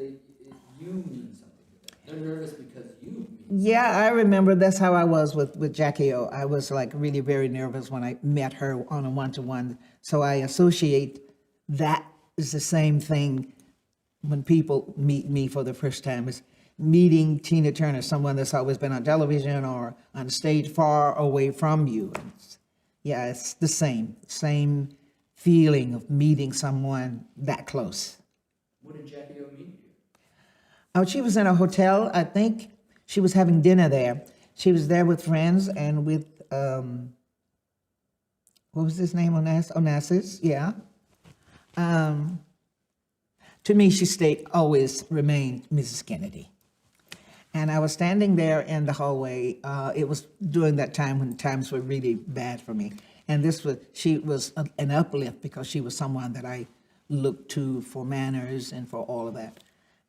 you mean something to them. They're nervous because you mean Yeah, I remember that's how I was with Jackie O. I was like really very nervous when I met her on a one-to-one. So I associate that is the same thing when people meet me for the first time is meeting Tina Turner, someone that's always been on television or on stage far away from you. And yeah, it's the same feeling of meeting someone that close. What did Jackie O mean to you? Oh, she was in a hotel. I think she was having dinner there. She was there with friends and with what was his name? Onassis. Yeah. To me, she always remained Mrs. Kennedy. And I was standing there in the hallway. It was during that time when times were really bad for me. And she was an uplift because she was someone that I looked to for manners and for all of that.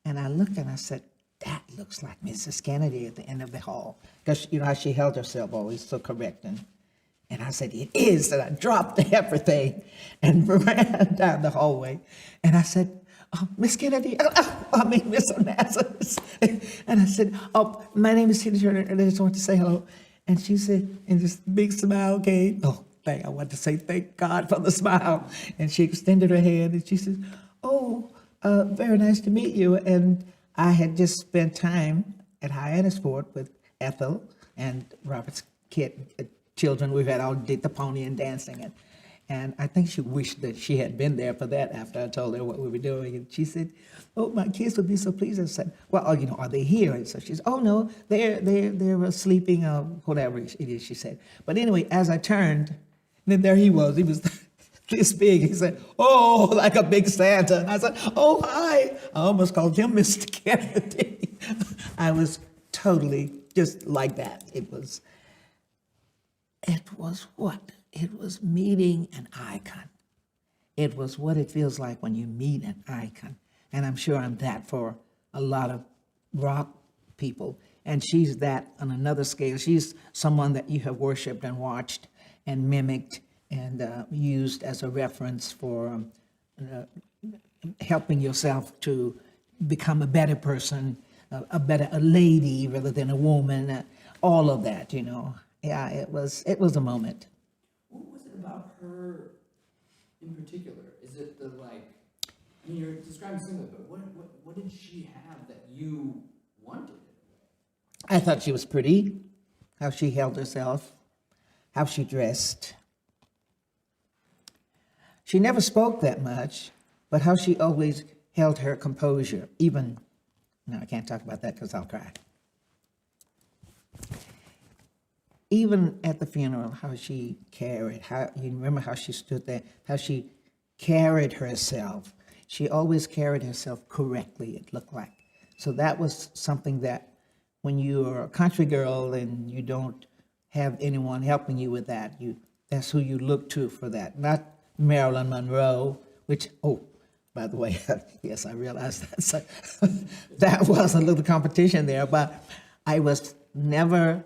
And I looked and I said, that looks like Mrs. Kennedy at the end of the hall. Because you know how she held herself always so correct. And I said, it is. And I dropped everything and ran down the hallway. And I said, oh, Miss Kennedy, Miss Onassis. And I said, oh, my name is Tina Turner, and I just want to say hello. And she said, and this big smile came. Oh, I want to say thank God for the smile. And she extended her hand, and she said, oh, very nice to meet you. And I had just spent time at Hyannisport with Ethel and Robert's children. We had all did the pony and dancing. And I think she wished that she had been there for that after I told her what we were doing. And she said, oh, my kids would be so pleased. I said, well, are they here? And so she said, oh, no, they're sleeping, whatever it is, she said. But anyway, as I turned, then there he was. He was this big. He said, oh, like a big Santa. And I said, oh, hi. I almost called him Mr. Kennedy. I was totally just like that. It was what? It was meeting an icon. It was what it feels like when you meet an icon. And I'm sure I'm that for a lot of rock people. And she's that on another scale. She's someone that you have worshiped and watched and mimicked and used as a reference for helping yourself to become a better person, a lady rather than a woman, all of that, you know. Yeah, it was a moment. What was it about her in particular? Is it the I mean, you're describing something, but what did she have that you wanted? I thought she was pretty, how she held herself, how she dressed. She never spoke that much, but how she always held her composure, even, no, I can't talk about that because I'll cry. Even at the funeral, how she carried, you remember how she stood there, how she carried herself. She always carried herself correctly, it looked like. So that was something that when you're a country girl and you don't have anyone helping you with that, that's who you look to for that. Not Marilyn Monroe, which, oh, by the way, yes, I realized that. So that was a little competition there, but I never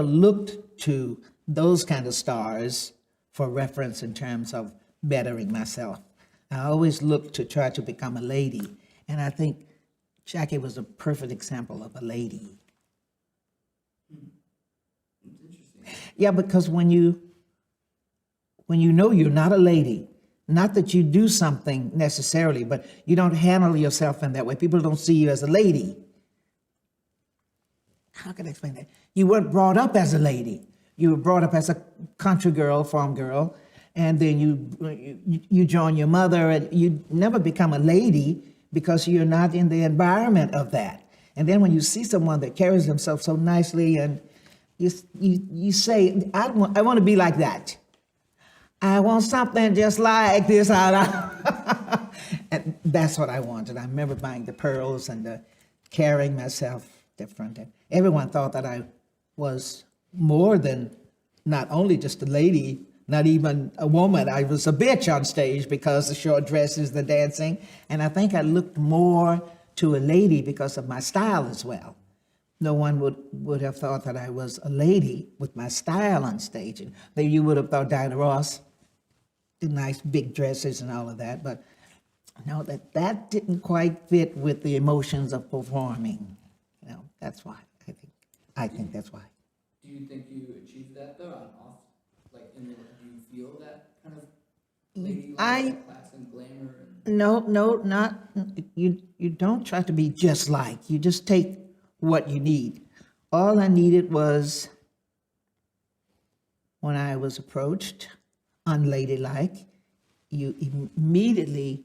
looked to those kind of stars for reference in terms of bettering myself. I always looked to try to become a lady. And I think Jackie was a perfect example of a lady. Yeah, because when you know you're not a lady, not that you do something necessarily, but you don't handle yourself in that way. People don't see you as a lady. How can I explain that? You weren't brought up as a lady. You were brought up as a country girl, farm girl, and then you join your mother, and you never become a lady because you're not in the environment of that. And then when you see someone that carries themselves so nicely, and you say, I want to be like that. I want something just like this. And that's what I wanted. I remember buying the pearls and carrying myself different. And everyone thought that I was more than not only just a lady, not even a woman. I was a bitch on stage because the short dresses, the dancing. And I think I looked more to a lady because of my style as well. No one would have thought that I was a lady with my style on stage. And you would have thought Diana Ross, the nice big dresses and all of that. But No, that didn't quite fit with the emotions of performing. You know, that's why, I think that's why. Do you think you achieved that though, on off, like, do you feel that kind of lady like class and glamour and? No, not, you don't try to be just like, you just take what you need. All I needed was, when I was approached, unladylike, you immediately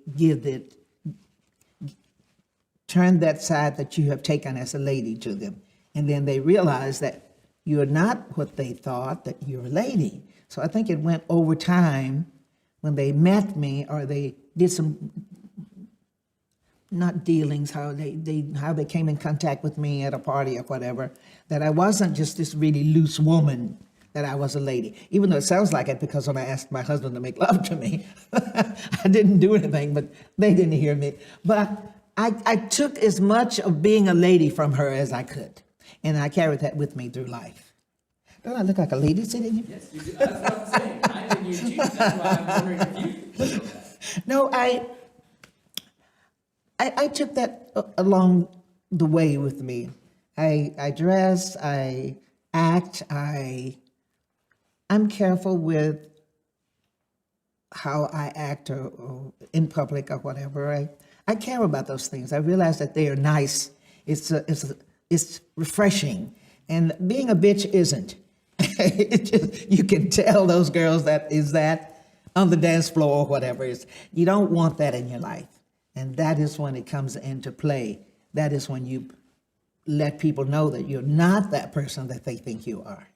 turn that side that you have taken as a lady to them. And then they realize that you're not what they thought, that you're a lady. So I think it went over time when they met me, or they did some, not dealings, how they came in contact with me at a party or whatever, that I wasn't just this really loose woman, that I was a lady. Even though it sounds like it, because when I asked my husband to make love to me, I didn't do anything, but they didn't hear me. But I took as much of being a lady from her as I could, and I carried that with me through life. Don't I look like a lady sitting here? Yes, you do. That's what I'm saying. I think you achieved it. That's why I'm wondering if you feel that. No, I took that along the way with me. I dress, I act, I'm careful with how I act or in public or whatever. I care about those things. I realize that they are nice. It's refreshing. And being a bitch isn't. You can tell those girls that on the dance floor or whatever. You don't want that in your life. And that is when it comes into play. That is when you let people know that you're not that person that they think you are.